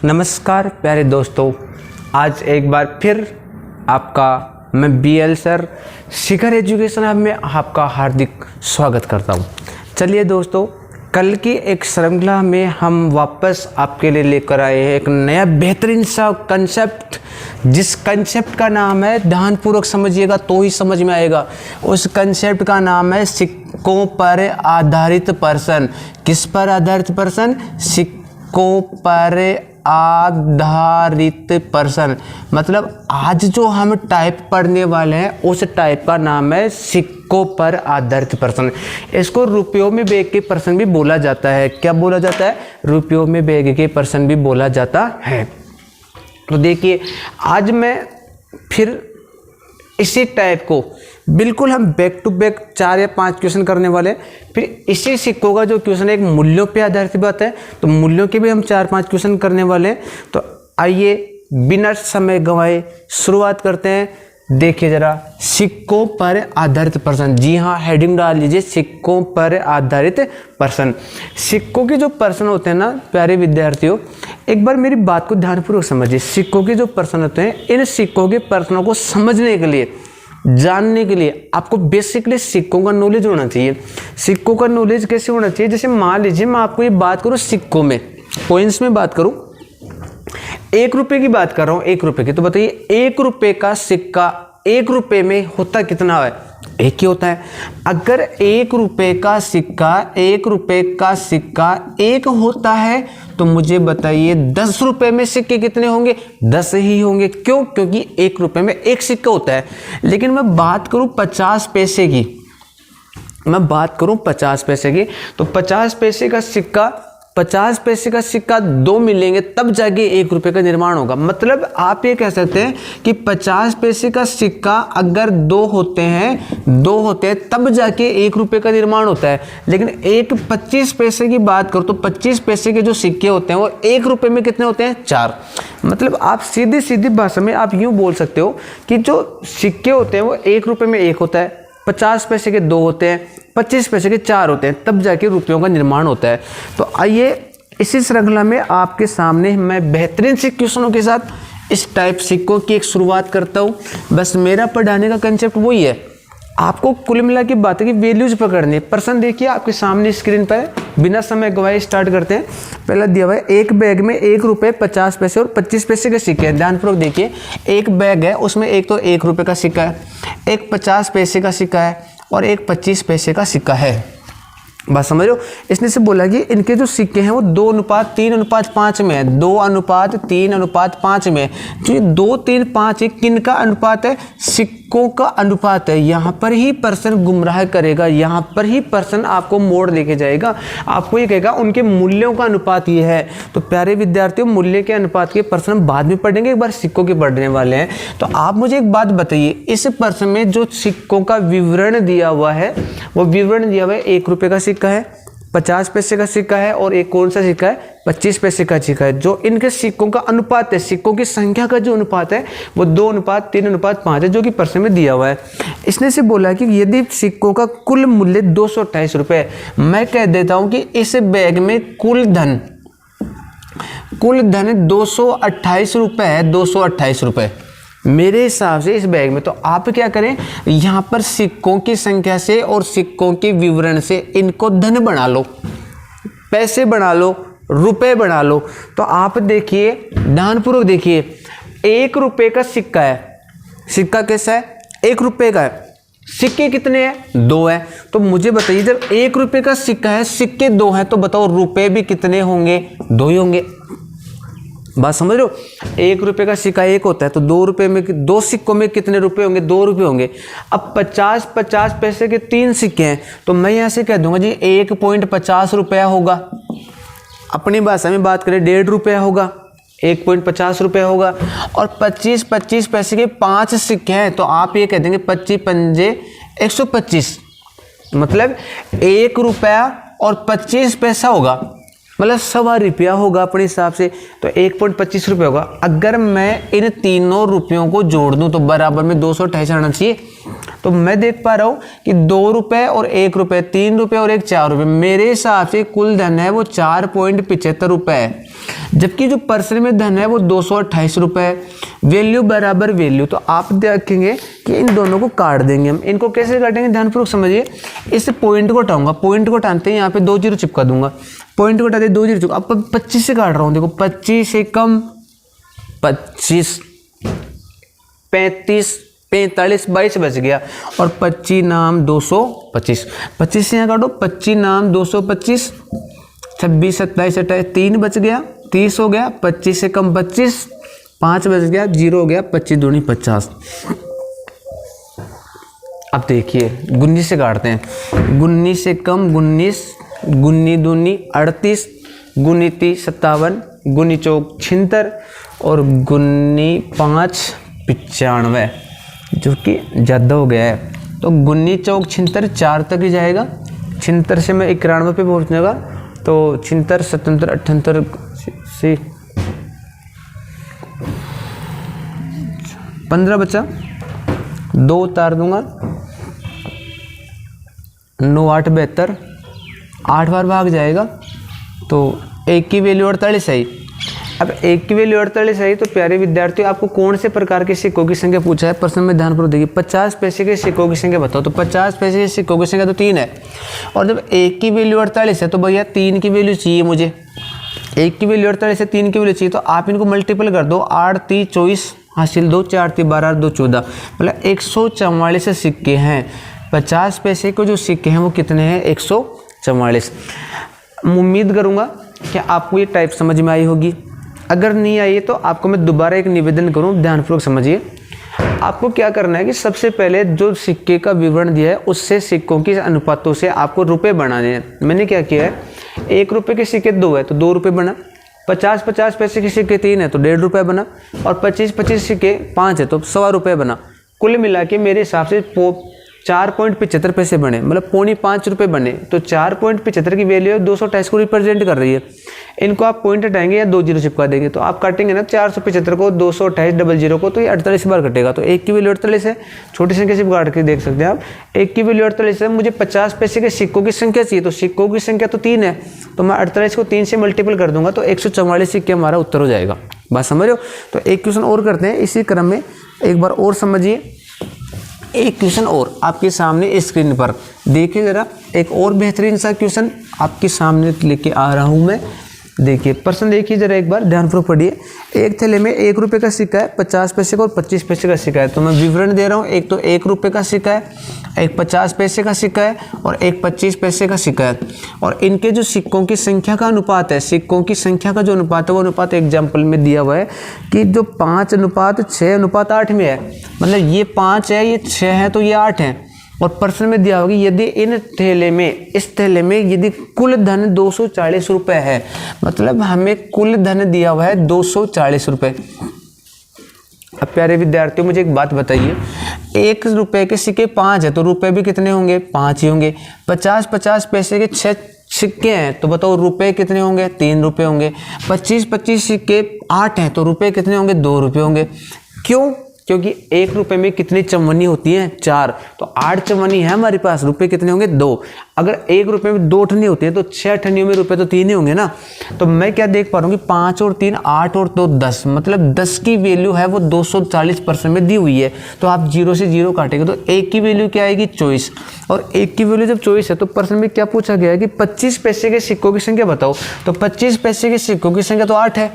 नमस्कार प्यारे दोस्तों, आज एक बार फिर आपका मैं BL सर शिखर एजुकेशन हब में आपका हार्दिक स्वागत करता हूं। चलिए दोस्तों, कल की एक श्रृंखला में हम वापस आपके लिए लेकर आए हैं एक नया बेहतरीन सा कंसेप्ट, जिस कंसेप्ट का नाम है, ध्यानपूर्वक समझिएगा तो ही समझ में आएगा। उस कंसेप्ट का नाम है सिक्कों पर आधारित पर्सन। किस पर आधारित पर्सन? सिक्कों पर आधारित पर्सन। मतलब आज जो हम टाइप पढ़ने वाले हैं उस टाइप का नाम है सिक्कों पर आधारित पर्सन। इसको रुपयों में बेग के पर्सन भी बोला जाता है। क्या बोला जाता है? रुपयों में बेग के पर्सन भी बोला जाता है। तो देखिए, आज मैं फिर इसी टाइप को बिल्कुल हम बैक टू बैक 4 या 5 क्वेश्चन करने वाले। फिर इसी सिक्कों का जो क्वेश्चन है एक मूल्यों पे आधारित बात है, तो मूल्यों के भी हम 4-5 क्वेश्चन करने वाले हैं। तो आइए बिना समय गंवाए शुरुआत करते हैं। देखिए जरा, सिक्कों पर आधारित पर्सन। जी हाँ, हेडिंग डाल लीजिए, सिक्कों पर आधारित पर्सन। सिक्कों के जो पर्सन होते हैं ना प्यारे विद्यार्थियों, एक बार मेरी बात को ध्यानपूर्वक समझिए। सिक्कों के जो पर्सन होते हैं, इन सिक्कों के पर्सनों को समझने के लिए, जानने के लिए आपको बेसिकली सिक्कों का नॉलेज होना चाहिए। सिक्कों का नॉलेज कैसे होना चाहिए? जैसे मान लीजिए मैं आपको ये बात करूँ सिक्कों में, कॉइन्स में बात करूँ, 1 रुपए की बात कर रहा हूँ, 1 रुपए की। तो बताइए 1 रुपए का सिक्का 1 रुपए में होता कितना है? एक ही होता है। अगर 1 रुपए का सिक्का 1 रुपए का सिक्का एक होता है तो मुझे बताइए 10 रुपए में सिक्के कितने होंगे? 10 ही होंगे। क्यों? क्योंकि 1 रुपए में एक सिक्का होता है। लेकिन मैं बात करूं 50 पैसे की, मैं बात करूं 50 पैसे की, तो 50 पैसे का सिक्का 50 पैसे का सिक्का 2 मिलेंगे तब जाके 1 रुपए का निर्माण होगा। मतलब आप ये कह सकते हैं कि 50 पैसे का सिक्का अगर 2 होते हैं तब जाके 1 रुपए का निर्माण होता है। लेकिन एक 25 पैसे की बात करो तो 25 पैसे के जो सिक्के होते हैं वो 1 रुपए में कितने होते हैं? 4। मतलब आप सीधी सीधी भाषा में आप यूं बोल सकते हो कि जो सिक्के होते हैं वो 1 रुपए में 1 होता है, 50 पैसे के 2 होते हैं, 25 पैसे के 4 होते हैं, तब जाके रुपयों का निर्माण होता है। तो आइए इसी श्रृंखला में आपके सामने मैं बेहतरीन से क्वेश्चनों के साथ इस टाइप सिक्कों की एक शुरुआत करता हूँ। बस मेरा पढ़ाने का कंसेप्ट वही है, आपको कुल मिला के बातें की वैल्यूज पकड़नी है। पर्सन देखिए आपके सामने स्क्रीन पर, बिना समय गवाए स्टार्ट करते हैं। पहला दिया हुआ है, एक बैग में 1 रुपए 50 पैसे और 25 पैसे के सिक्के हैं। ध्यानपूर्वक देखिए, एक बैग है, उसमें एक तो 1 रुपए का सिक्का है, एक 50 पैसे का सिक्का है और एक 25 पैसे का सिक्का है। बात समझ लो। इसने से बोला कि इनके जो सिक्के हैं वो 2:3:5 में है, 2:3:5 में। जो ये 2:3:5 किन का अनुपात है? सिक्कों का अनुपात है। यहाँ पर ही पर्सन गुमराह करेगा, यहाँ पर ही पर्सन आपको मोड़ लेके जाएगा। आपको ये कहेगा उनके मूल्यों का अनुपात ये है। तो प्यारे विद्यार्थियों, मूल्य के अनुपात के पर्सन हम बाद में पढ़ेंगे, एक बार सिक्कों के पढ़ने वाले हैं। तो आप मुझे एक बात बताइए, इस पर्सन में जो सिक्कों का विवरण दिया हुआ है वो विवरण दिया हुआ है 1 रुपए का सिक्का है, 50 पैसे का सिक्का है और एक कौन सा सिक्का है? 25 पैसे का सिक्का है। जो इनके सिक्कों का अनुपात है, सिक्कों की संख्या का जो अनुपात है वो 2:3:5 है, जो कि पर्सन में दिया हुआ है। इसने से बोला कि यदि सिक्कों का कुल मूल्य 228 रुपए है, मैं कह देता हूं कि इस बैग में कुल धन 228 रुपए है, 228 रुपए मेरे हिसाब से इस बैग में। तो आप क्या करें, यहाँ पर सिक्कों की संख्या से और सिक्कों के विवरण से इनको धन बना लो, पैसे बना लो, रुपए बना लो। तो आप देखिए, ध्यानपूर्वक देखिए, 1 रुपए का सिक्का है। सिक्का कैसा है? 1 रुपए का है। सिक्के कितने हैं? 2 है। तो मुझे बताइए, जब 1 रुपए का सिक्का है, सिक्के 2 हैं, तो बताओ रुपए भी कितने होंगे? 2 ही होंगे। बात समझ लो। 1 रुपए का सिक्का 1 होता है, तो 2 रुपए में 2 सिक्कों में कितने रुपए होंगे? 2 रुपए होंगे। अब 50 पैसे के 3 सिक्के हैं, तो मैं यहाँ से कह दूंगा जी 1.50 रुपया होगा। अपनी भाषा में बात करें 1.5 रुपया होगा, 1.50 रुपया होगा। और 25 पैसे के 5 सिक्के हैं, तो आप ये कह देंगे 25 पंजे 125, मतलब 1 रुपया और 25 पैसा होगा, मतलब 1.25 रुपया होगा अपने हिसाब से। तो 1.25 रुपये होगा। अगर मैं इन तीनों रुपयों को जोड़ दूं तो बराबर में 228 आना चाहिए। तो मैं देख पा रहा हूं कि 2 रुपए और 1 रुपए, 3 रुपए और 1 4 रुपए, मेरे हिसाब से कुल धन है वो 4.75 रुपए है। जबकि जो परसेंट में धन है वो 228 रुपये है। वैल्यू बराबर वैल्यू, तो आप देखेंगे कि इन दोनों को काट देंगे हम। इनको कैसे काटेंगे ध्यानपूर्वक समझिए। इस पॉइंट को हटाऊंगा, पॉइंट को हटाते हैं यहाँ पे 2 जीरो चिपका दूंगा, पॉइंट को हटाते 2 जीरो चिपका। अब 25 से काट रहा हूँ, देखो 25 से कम 25, 35, 45, 22 बच गया और 25 नाम 225। 25 से यहाँ काटो, 25 नाम 225, 26, 27, 28, 3 बच गया, 30 हो गया। 25 से कम 25, 5 बच गया, 0 हो गया, 25 दूनी 50। अब देखिए 19 से काटते हैं, 19 से कम 19, 19 दूनी 38, 19 30 57, 19 चौक 76 और 19 5 95, जो कि ज़्यादा हो गया है। तो 19 चौक 76 4 तक ही जाएगा। 76 से मैं 91 पे पहुँच जाएगा, तो 76 77 78 से 15 बचा, 2 उतार दूंगा, 9 8 72, 8 बार भाग जाएगा, तो 1 की वैल्यू 48 आई। अब 1 की वैल्यू 48 आई, तो प्यारे विद्यार्थियों आपको कौन से प्रकार के सिक्कों की संख्या पूछा है प्रश्न में ध्यानपूर्वक देखिए। 50 पैसे के सिक्कों की संख्या बताओ, तो 50 पैसे के सिक्कों की संख्या तो 3 है, और जब 1 की वैल्यू 48 है तो भैया 3 की वैल्यू चाहिए मुझे। 1 की वैल्यू 48 है, 3 की वैल्यू चाहिए, तो आप इनको मल्टीपल कर दो, 8 3 24 हासिल 2, 4 3 12 2 14, मतलब 144 सिक्के हैं। 50 पैसे के जो सिक्के हैं वो कितने हैं? 144। उम्मीद करूँगा कि आपको ये टाइप समझ में आई होगी। अगर नहीं आई तो आपको मैं दोबारा एक निवेदन करूँ, ध्यानपूर्वक समझिए। आपको क्या करना है कि सबसे पहले जो सिक्के का विवरण दिया है उससे सिक्कों की अनुपातों से आपको रुपए बनाने हैं। मैंने क्या किया है, 1 रुपये के सिक्के 2 है तो 2 रुपये बना, 50 पैसे के सिक्के 3 है तो 1.5 रुपये बना, और 25 सिक्के 5 है तो 1.25 रुपये बना। कुल मिला के मेरे हिसाब से 4.75 पैसे बने, मतलब 4.5 रुपये बने। तो 4.75 की वैल्यू 228 को रिप्रेजेंट कर रही है। इनको आप पॉइंट हटाएंगे या 2 जीरो चिपका देंगे, तो आप काटेंगे ना 475 को 228 00 को, तो ये 48 बार कटेगा। तो 1 की वैल्यू 48 है, छोटी संख्या से काट के देख सकते हैं आप। 1 की वैल्यू 48 है, मुझे 50 पैसे के सिक्कों की संख्या चाहिए, तो सिक्कों की संख्या तो 3 है, तो मैं 48 को 3 से मल्टीपल कर दूंगा, तो 144 सिक्के हमारा उत्तर हो जाएगा। बात समझ रहे हो? तो एक क्वेश्चन और करते हैं इसी क्रम में, एक बार और समझिए। एक क्वेश्चन और आपके सामने स्क्रीन पर देखिए जरा, एक और बेहतरीन सा क्वेश्चन आपके सामने लेके आ रहा हूं मैं। देखिए प्रश्न देखिए जरा एक बार ध्यानपूर्वक पढ़िए। एक थैले में 1 रुपये का सिक्का है, 50 पैसे का और 25 पैसे का सिक्का है। तो मैं विवरण दे रहा हूँ। एक तो 1 रुपये का सिक्का है, एक 50 पैसे का सिक्का है और एक 25 पैसे का सिक्का है। और इनके जो सिक्कों की संख्या का अनुपात है, सिक्कों की संख्या का जो अनुपात है वो अनुपात एग्जाम्पल में दिया हुआ है कि जो 5:6:8 में है। मतलब ये 5 है, ये 6 है, तो ये 8 है। और प्रश्न में दिया होगा यदि इस थैले में यदि कुल धन 240 रुपये है, मतलब हमें कुल धन दिया हुआ है 240 रुपये। अब प्यारे विद्यार्थियों मुझे एक बात बताइए, 1 रुपये के सिक्के 5 है तो रुपए भी कितने होंगे? 5 ही होंगे। 50 पैसे के 6 सिक्के हैं तो बताओ रुपए कितने होंगे? 3 रुपये होंगे। 25 सिक्के 8 हैं तो रुपए कितने होंगे? 2 रुपये होंगे। क्यों? क्योंकि 1 रुपये में कितनी चवन्नी होती हैं? 4, तो 8 चवन्नी है हमारे पास, रुपए कितने होंगे? 2। अगर 1 रुपये में 2 अठन्नी होती है तो 6 अठन्नियों में रुपए तो 3 ही होंगे ना। तो मैं क्या देख पा रहा हूँ कि 5 और 3 8 और 2 10, मतलब 10 की वैल्यू है वो 240% में दी हुई है। तो आप 0 से 0 काटेंगे तो 1 की वैल्यू क्या आएगी? 24। और 1 की वैल्यू जब 24 है तो प्रश्न में क्या पूछा गया है कि 25 पैसे के सिक्कों की संख्या बताओ। तो 25 पैसे के सिक्कों की संख्या तो 8 है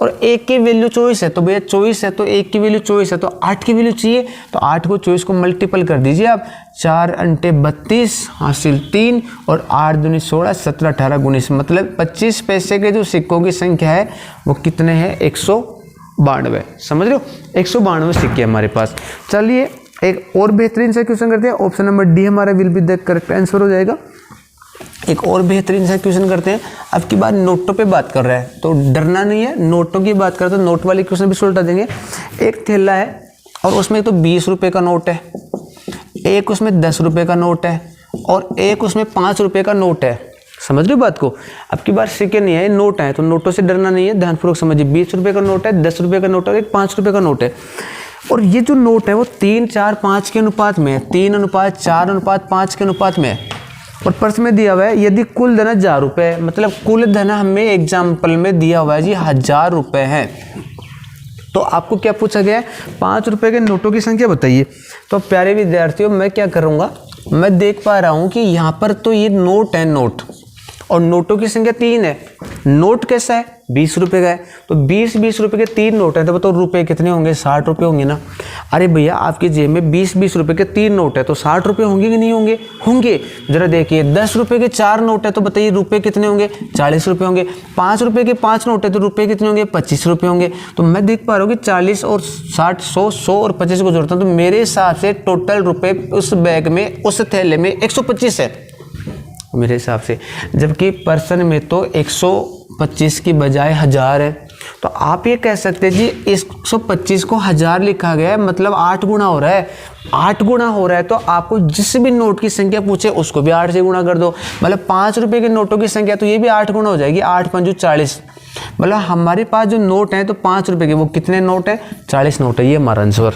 और 1 की वैल्यू 24 है, तो भैया 24 है तो 1 की वैल्यू 24 है तो 8 की वैल्यू चाहिए। तो 8 को 24 को मल्टीपल कर दीजिए आप, 4 अंटे 32 हासिल 3 और 8 दूनी 16 17 18 19, मतलब 25 पैसे के जो सिक्कों की संख्या है वो कितने हैं? 192। समझ रहे हो? 192 सिक्के हमारे पास। चलिए एक और बेहतरीन सा क्वेश्चन करते हैं। ऑप्शन नंबर डी हमारा will be the correct answer हो जाएगा। एक और बेहतरीन सा क्वेश्चन करते हैं। अब की बात नोटों पे बात कर रहा है तो डरना नहीं है, नोटों की बात करते हैं तो नोट वाले क्वेश्चन भी सुलझा देंगे। एक थैला है और उसमें एक तो 20 रुपये का नोट है, एक उसमें 10 रुपये का नोट है और एक उसमें 5 रुपये का नोट है। समझ रहे हो बात को? अब की बार सिक्के नहीं है, नोट है, तो नोटों से डरना नहीं है, ध्यानपूर्वक समझिए। 20 रुपये का नोट है, 10 रुपये का नोट है और एक 5 रुपये का नोट है। और ये जो नोट है वो 3:4:5 के अनुपात में है, 3:4:5 के अनुपात में है। और प्रश्न में दिया हुआ है यदि कुल धन 1000 रुपये, मतलब कुल धन हमें एग्जाम्पल में दिया हुआ है जी 1000 रुपये है। तो आपको क्या पूछा गया है, 5 रुपये के नोटों की संख्या बताइए। तो प्यारे विद्यार्थियों मैं क्या करूँगा, मैं देख पा रहा हूँ कि यहाँ पर तो ये नोट है, नोट, और नोटों की संख्या 3 है। नोट कैसा है, 20 रुपये का है, तो 20 रुपये के 3 नोट हैं, तो बताओ रुपए कितने होंगे, 60 रुपये होंगे ना। अरे भैया आपकी जेब में 20 रुपये के 3 नोट है तो 60 रुपये होंगे कि नहीं होंगे, होंगे। जरा देखिए 10 रुपये के 4 नोट है तो बताइए रुपए कितने होंगे, 40 रुपये होंगे। 5 रुपये के 5 नोट है तो रुपए कितने होंगे, 25 रुपये होंगे। तो मैं देख पा रहा हूँ कि 40 और 60, 100 और 25 को जोड़ता हूँ तो मेरे हिसाब से टोटल रुपये उस बैग में, उस थैले में 125 है मेरे हिसाब से, जबकि पर्सन में तो 125 की बजाय 1000 है। तो आप ये कह सकते हैं जी 125 को 1000 लिखा गया है, मतलब 8 गुना हो रहा है। 8 गुना हो रहा है तो आपको जिस भी नोट की संख्या पूछे उसको भी 8 से गुना कर दो, मतलब 5 रुपये के नोटों की संख्या तो ये भी 8 गुना हो जाएगी, 8 पंजू 40। मतलब हमारे पास जो नोट हैं तो 5 रुपये के वो कितने नोट हैं, 40 नोट है। ये हमारा आंसर,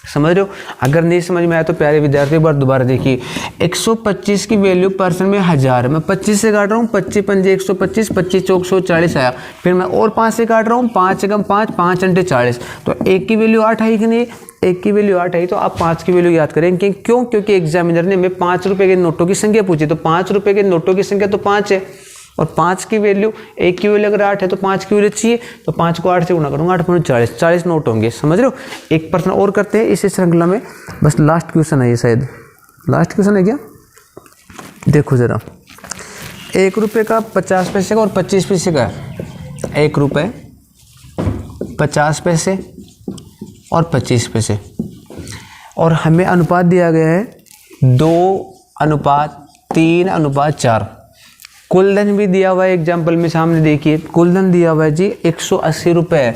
समझ रहे हो। अगर नहीं समझ में आया तो प्यारे विद्यार्थी एक बार दोबारा देखिए। 125 की वैल्यू पर्सन में 1000 है, मैं 25 से काट रहा हूँ, 25 पंजे 125, 25 चौक 140 आया। फिर मैं और 5 से काट रहा हूँ, 5 एकम 5, 5 अंटे 40, तो 1 की वैल्यू 8 आई कि नहीं, 1 की वैल्यू 8 आई। तो आप 5 की वैल्यू याद करें, क्यों, क्योंकि एग्जामिनर ने हमें 5 रुपये के नोटों की संख्या पूछी, तो 5 रुपये के नोटों की संख्या तो 5 है, और 5 की वैल्यू, 1 की वैल्यू अगर 8 है तो 5 की वैल्यू चाहिए, तो 5 को 8 से गुणा करूँगा, 8 पंजे 40, 40 नोट होंगे, समझ रहे हो। एक प्रश्न और करते हैं इसी श्रृंखला में, बस लास्ट क्वेश्चन है ये, शायद लास्ट क्वेश्चन है क्या, देखो ज़रा। 1 रुपये का 50 पैसे का और 25 पैसे का है, 1 रुपये 50 पैसे और 25 पैसे, और हमें अनुपात दिया गया है 2:3:4। कुल धन भी दिया हुआ है एग्जाम्पल में, सामने देखिए कुल धन दिया हुआ है जी 180 रुपये।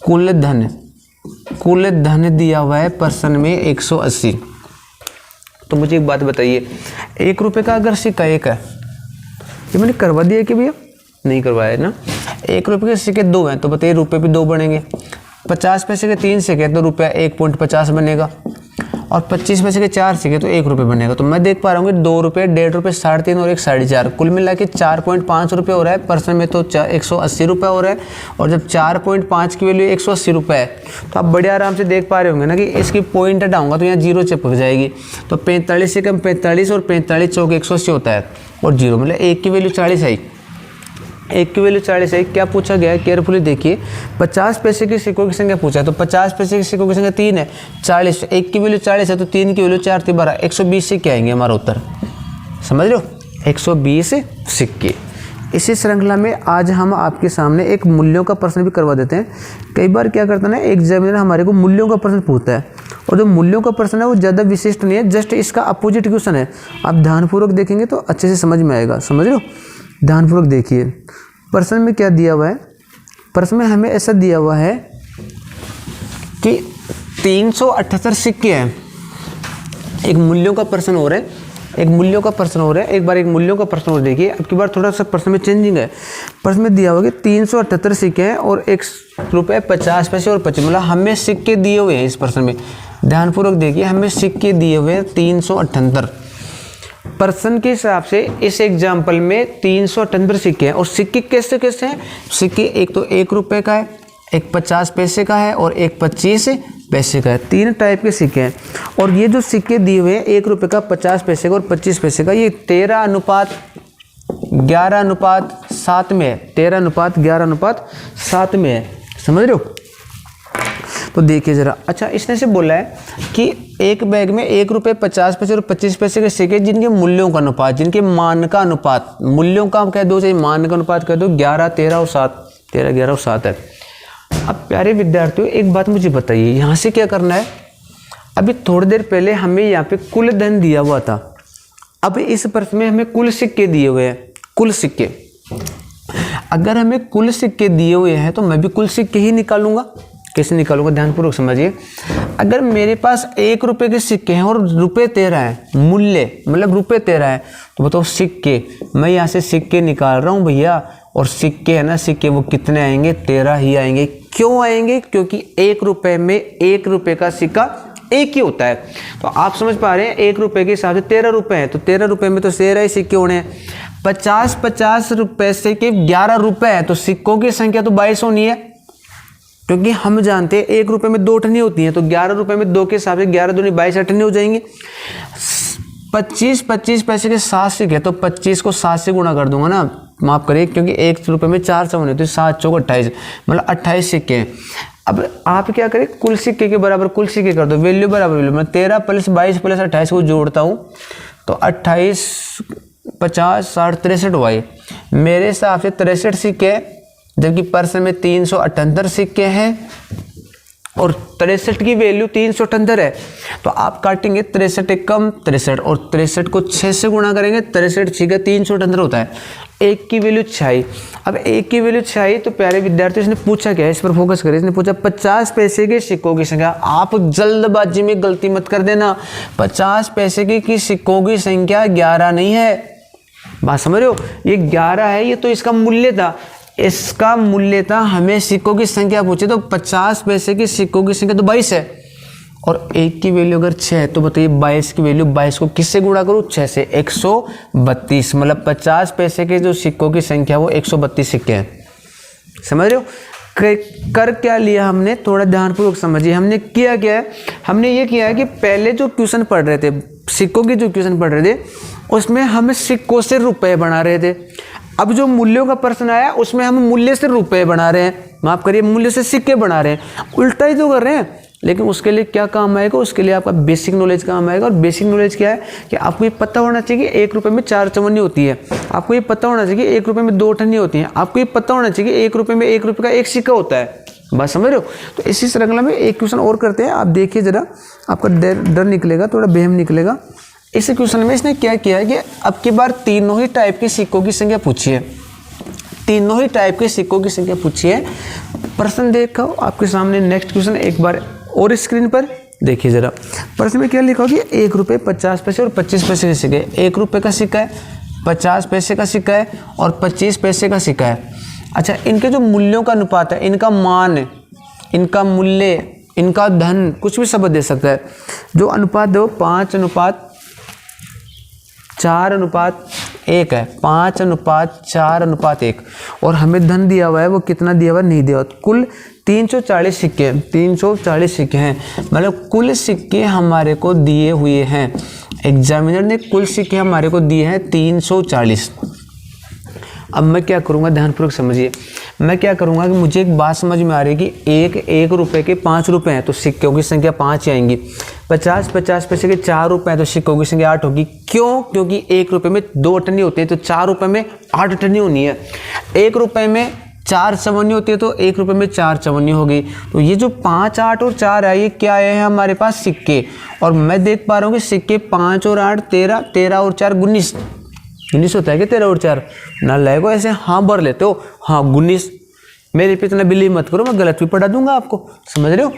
कुल धन दिया हुआ है पर्सन में 180। तो मुझे एक बात बताइए, 1 रुपये का अगर सिक्का 1 है, ये मैंने करवा दिया कि भैया, नहीं करवाया ना। 1 रुपये के सिक्के 2 हैं तो बताइए रुपये भी 2 बनेंगे। 50 पैसे के 3 सिक्के तो रुपया 1.50 बनेगा, और 25 पैसे के 4 सिक्के तो 1 रुपये बनेगा। तो मैं देख पा रहा हूँ कि 2 रुपये, 1.5 रुपये, 3.5 और 1 4.5, कुल मिला के 4.5 रुपये हो रहा है। पर्सन में तो 180 रुपये हो रहा है, और जब 4.5 की वैल्यू 180 रुपये है तो आप बड़े आराम से देख पा रहे होंगे ना कि इसकी पॉइंट हटाऊंगा तो यहाँ 0 चिपक जाएगी। तो 45 से कम 45 और 45 चौक 180 होता है, और 0 मतलब 1 की वैल्यू 40 आई, 1 की वैल्यू 40 है। क्या पूछा गया है, केयरफुली देखिए। 50 पैसे के सिक्कों की संख्या पूछा है, तो 50 पैसे के सिक्कों की संख्या 3 है, 40, 1 की वैल्यू 40 है तो 3 की वैल्यू 4 थी 12, 120 सिक्के आएंगे हमारा उत्तर, समझ लो, 120 सिक्के। इसी श्रृंखला में आज हम आपके सामने एक मूल्यों का प्रश्न भी करवा देते हैं। कई बार क्या करता है ना, एग्जामिनर हमारे को मूल्यों का प्रश्न पूछता है, और जो मूल्यों का प्रश्न है वो ज़्यादा विशिष्ट नहीं है, जस्ट इसका अपोजिट क्वेश्चन है। आप ध्यानपूर्वक देखेंगे तो अच्छे से समझ में आएगा, समझ लो। ध्यानपूर्वक देखिए प्रश्न में क्या दिया हुआ है। प्रश्न में हमें ऐसा दिया हुआ है कि 378 सिक्के हैं। एक मूल्यों का प्रश्न हो रहा है, एक मूल्यों का प्रश्न हो रहा है। एक बार एक मूल्यों का प्रश्न और देखिए, अब की बार थोड़ा सा प्रश्न में चेंजिंग है। प्रश्न में दिया हुआ कि 378 सिक्के हैं और 1 रुपये 50 पैसे और 25, मतलब हमें सिक्के दिए हुए हैं। इस प्रश्न में ध्यानपूर्वक देखिए, हमें सिक्के दिए हुए हैं 378। पर्सन के हिसाब से इस एग्जाम्पल में 378 सिक्के हैं, और सिक्के कैसे कैसे हैं। सिक्के एक तो 1 रुपये का है, एक 50 पैसे का है और एक 25 पैसे का है। 3 टाइप के सिक्के हैं, और ये जो सिक्के दिए हुए हैं 1 रुपये का, 50 पैसे का और 25 पैसे का, ये 13:11:7 में है। 13:11:7 में है, समझ रहे हो। तो देखिए ज़रा, अच्छा इसने से बोला है कि एक बैग में 1 रुपये 50 पैसे और 25 पैसे के सिक्के जिनके मूल्यों का अनुपात, जिनके मान का अनुपात, मूल्यों का कह दो चाहे मान का अनुपात कह दो, 11, 13 और 7, 13, 11 और 7 है। अब प्यारे विद्यार्थियों एक बात मुझे बताइए, यहाँ से क्या करना है। अभी थोड़ी देर पहले हमें यहाँ पे कुल धन दिया हुआ था, अब इस प्रश्न में हमें कुल सिक्के दिए हुए हैं, कुल सिक्के। अगर हमें कुल सिक्के दिए हुए हैं तो मैं भी कुल सिक्के ही निकालूंगा। कैसे निकालूंगा, ध्यानपूर्वक समझिए। अगर मेरे पास 1 रुपये के सिक्के हैं और रुपये 13 हैं, मूल्य मतलब रुपये 13 है, तो बताओ सिक्के, मैं यहाँ से सिक्के निकाल रहा हूँ भैया, और सिक्के है ना, सिक्के वो कितने आएंगे, 13 ही आएंगे। क्यों आएंगे, क्योंकि 1 रुपये में 1 रुपये का सिक्का एक ही होता है। तो आप समझ पा रहे हैं 1 रुपए के हिसाब से 13 रुपए हैं, तो 13 रुपए में तो 13 ही सिक्के होने हैं। 50 रुपए से के 11 रुपए है, तो सिक्कों की संख्या तो 22 होनी है, क्योंकि हम जानते हैं 1 रुपए में 2 अठन्नी होती हैं, तो 11 रुपए में 2 के हिसाब से 11 दूनी 22 अठन्नी हो जाएंगे। 25 पैसे के 7 सिक्के, तो 25 को 7 से गुणा कर दूंगा ना, माफ करिए, क्योंकि 1 रुपए में 4 चौने होते हैं, 7 चौक 28, मतलब 28 सिक्के हैं। अब आप क्या करें, कुल सिक्के के बराबर कुल सिक्के कर दो, वैल्यू बराबर वैल्यू, मैं 13 + 22 + 28 को जोड़ता हूँ, तो 28 50 60 63 हुआ। मेरे हिसाब से 63 सिक्के, जबकि पर्सन में 378 सिक्के हैं और 63 की वैल्यू 378 है। तो आप काटेंगे 63 एक कम 63, और 63 को 6 से गुणा करेंगे, 63 6 का 378 होता है। 1 की वैल्यू 6। अब 1 की वैल्यू 6, तो प्यारे विद्यार्थी इसने पूछा क्या है, इस पर फोकस करें। इसने पूछा 50 पैसे के सिक्कों की संख्या। आप जल्दबाजी में गलती मत कर देना, 50 पैसे की सिक्कों की संख्या 11 नहीं है, बात समझ रहे हो, ये 11 है, ये तो इसका मूल्य था, इसका मूल्य था, हमें सिक्कों की संख्या पूछे, तो 50 पैसे की सिक्कों की संख्या तो 22 है, और 1 की वैल्यू अगर 6 है, तो बताइए 22 की वैल्यू, 22 को किससे गुणा करूँ, 6 से, 132, मतलब 50 पैसे के जो सिक्कों की संख्या वो 132 सिक्के हैं। समझ रहे हो, कर क्या लिया हमने, थोड़ा ध्यानपूर्वक समझिए। हमने किया क्या है, हमने ये किया है कि पहले जो ट्यूशन पढ़ रहे थे, सिक्कों की जो ट्यूशन पढ़ रहे थे, उसमें हम सिक्कों से रुपए बना रहे थे। अब जो मूल्यों का प्रश्न आया, उसमें हम मूल्य से रुपए बना रहे हैं, माफ करिए, मूल्य से सिक्के बना रहे हैं, उल्टा ही तो कर रहे हैं। लेकिन उसके लिए क्या काम आएगा, उसके लिए आपका बेसिक नॉलेज काम आएगा। और बेसिक नॉलेज क्या है कि आपको ये पता होना चाहिए कि 1 रुपए में 4 चवन्नी होती है, आपको ये पता होना चाहिए कि 1 रुपए में 2 अठन्नी होती हैं, आपको ये पता होना चाहिए कि 1 रुपए में 1 रुपए का 1 सिक्का होता है। बात समझ रहे हो। तो इसी श्रृंखला में एक क्वेश्चन और करते हैं, आप देखिए जरा, आपका डर निकलेगा, थोड़ा बेहम निकलेगा। इस क्वेश्चन में इसने क्या किया है कि अब की बार तीनों ही टाइप के सिक्कों की संख्या पूछी है, तीनों ही टाइप के सिक्कों की संख्या पूछी है। प्रश्न देखो आपके सामने, नेक्स्ट क्वेश्चन एक बार और स्क्रीन पर देखिए जरा। प्रश्न में क्या लिखा हो कि 1 रुपये 50 पैसे और 25 पैसे के सिक्के, 1 रुपये का सिक्का है, 50 पैसे का सिक्का है और 25 पैसे का सिक्का है। अच्छा, इनके जो मूल्यों का अनुपात है, इनका मान, इनका मूल्य, इनका धन, कुछ भी शब्द दे सकता है। जो अनुपात दो 5:4:1 है, 5:4:1, और हमें धन दिया हुआ है, वो कितना दिया हुआ है, नहीं दिया हुआ। कुल 340 सिक्के हैं, 340 सिक्के हैं, मतलब कुल सिक्के हमारे को दिए हुए हैं, एग्जामिनर ने कुल सिक्के हमारे को दिए हैं 340। अब मैं क्या करूंगा, ध्यानपूर्वक समझिए, मैं क्या करूंगा कि मुझे एक बात समझ में आ रही है कि 1 रुपए के 5 रुपए हैं, तो सिक्कों की संख्या 5 ही आएंगी। 50 पैसे के 4 रुपए हैं, तो सिक्कों की संख्या 8 होगी। क्यों? क्योंकि 1 रुपए में 2 अठन्नी होती है, तो 4 रुपए में 8 अठन्नी होनी है। 1 रुपए में 4 चवन्नी होती है, तो 1 रुपए में 4 चवन्नी होगी। तो ये जो 5, 8 और 4 है, ये क्या है हमारे पास, सिक्के। और मैं देख पा रहा हूँ कि सिक्के 5 और 8 13, 13 और 4 19 होता है कि 13 और 4 ना लगेगा ऐसे, हाँ भर लेते हो, हाँ 19। मेरे पे इतना बिलीव मत करो, मैं गलत भी पढ़ा दूंगा आपको, समझ रहे हो।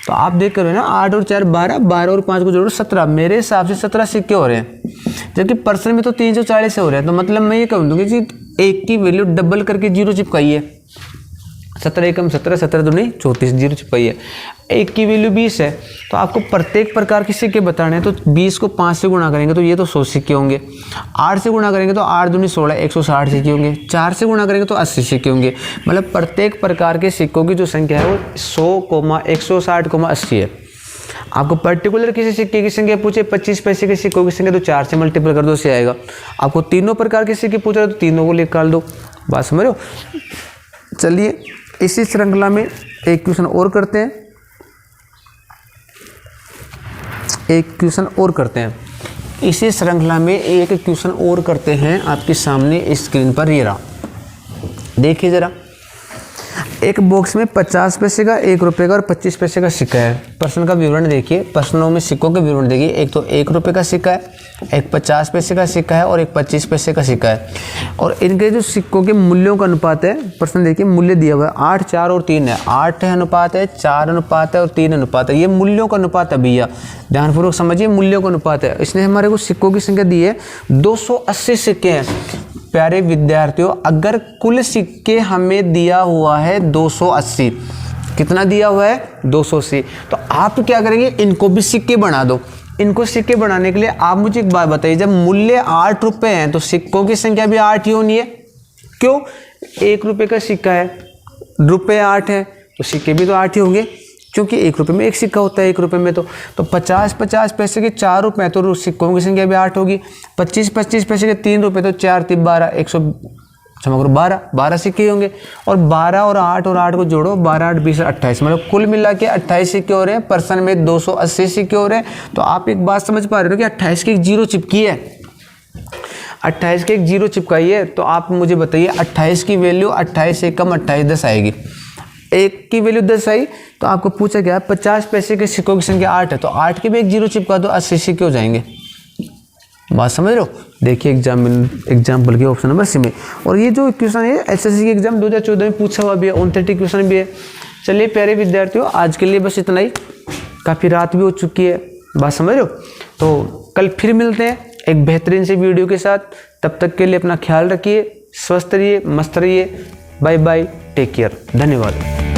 तो आप देख रहे हो ना, 8 और 4 12, 12 और 5 को जोड़ो 17, मेरे हिसाब से 17 सिक्के हो रहे हैं, जबकि पर्सन में तो 340 हो रहे हैं। तो मतलब मैं ये कहूँ दूंगी कि 1 की वैल्यू डबल करके 0 चिपकाइए, 17 एकम 17, 17 दूनी 34, 0 चिपकाइए। 1 की वैल्यू 20 है, तो आपको प्रत्येक प्रकार के सिक्के बताने हैं, तो 20 को 5 से गुणा करेंगे तो ये तो 100 सिक्के होंगे। 8 से गुणा करेंगे तो 8 दूनी 16, 160 सिक्के होंगे। 4 से गुणा करेंगे तो 80 सिक्के होंगे। मतलब प्रत्येक प्रकार के सिक्कों की जो संख्या है वो 100, 160, 80 है। आपको पर्टिकुलर किसी सिक्के की संख्या पूछे, 25 पैसे के सिक्कों की संख्या, तो 4 से मल्टीपल कर दो, से आएगा। आपको तीनों प्रकार के सिक्के पूछ रहे तो तीनों को निकाल दो, बात समझ रहे हो। चलिए इसी श्रृंखला में एक क्वेश्चन और करते हैं, इसी श्रृंखला में एक क्वेश्चन और करते हैं। आपके सामने स्क्रीन पर ये रहा, देखिए जरा। एक बॉक्स में 50 पैसे का, 1 रुपये का और 25 पैसे का सिक्का है। प्रश्न का विवरण देखिए, प्रश्नों में सिक्कों के विवरण देखिए। एक तो 1 रुपये का सिक्का है, एक 50 पैसे का सिक्का है और एक 25 पैसे का सिक्का है। और इनके जो सिक्कों के मूल्यों का अनुपात है, प्रश्न देखिए, मूल्य दिया हुआ है 8, 4 और 3 है। 8 अनुपात है, 4 अनुपात है और 3 अनुपात है। ये मूल्यों का अनुपात है भैया, ध्यानपूर्वक समझिए, मूल्यों का अनुपात है। इसने हमारे को सिक्कों की संख्या दी है, 280 सिक्के हैं। प्यारे विद्यार्थियों, अगर कुल सिक्के हमें दिया हुआ है 280, कितना दिया हुआ है 280। तो आप क्या करेंगे, इनको भी सिक्के बना दो। इनको सिक्के बनाने के लिए आप मुझे एक बात बताइए, जब मूल्य 8 रुपये हैं तो सिक्कों की संख्या भी 8 ही होनी है। क्यों? 1 रुपये का सिक्का है, रुपये 8 है तो सिक्के भी तो 8 ही होंगे, क्योंकि 1 रुपये में एक सिक्का होता है 1 रुपये में। तो 50 पैसे के 4 रुपये तो सिक्कों की संख्या भी 8 होगी। 25 पैसे के 3 रुपये तो 4 3 12, 12 सिक्के होंगे। और 12 और 8 को जोड़ो, 12 8 20 28, मतलब कुल मिला के 28 सिक्के हो रहे हैं। पर्सन में 280 सिक्के हो रहे हैं। तो आप एक बात समझ पा रहे हो कि 28 की एक जीरो चिपकी है, 28 के एक जीरो चिपकाई है। तो आप मुझे बताइए 28 की वैल्यू 28 से कम 28 10 आएगी। 1 की वैल्यू 10 आई तो आपको पूछा गया 50 पैसे के सिक्कों की संख्या 8 है, तो 8 के भी एक जीरो चिपका दो, 80 सिक्के हो जाएंगे। बात समझ रहे हो? देखिए एग्जाम्पल के ऑप्शन नंबर सी में। और ये जो क्वेश्चन है एसएससी के एग्जाम 2014 में पूछा हुआ भी है, 29 क्वेश्चन भी है। चलिए प्यारे विद्यार्थियों, आज के लिए बस इतना ही, काफ़ी रात भी हो चुकी है। बात समझ रहे हो? तो कल फिर मिलते हैं एक बेहतरीन से वीडियो के साथ। तब तक के लिए अपना ख्याल रखिए, स्वस्थ रहिए, मस्त रहिए। बाय बाय, टेक केयर, धन्यवाद।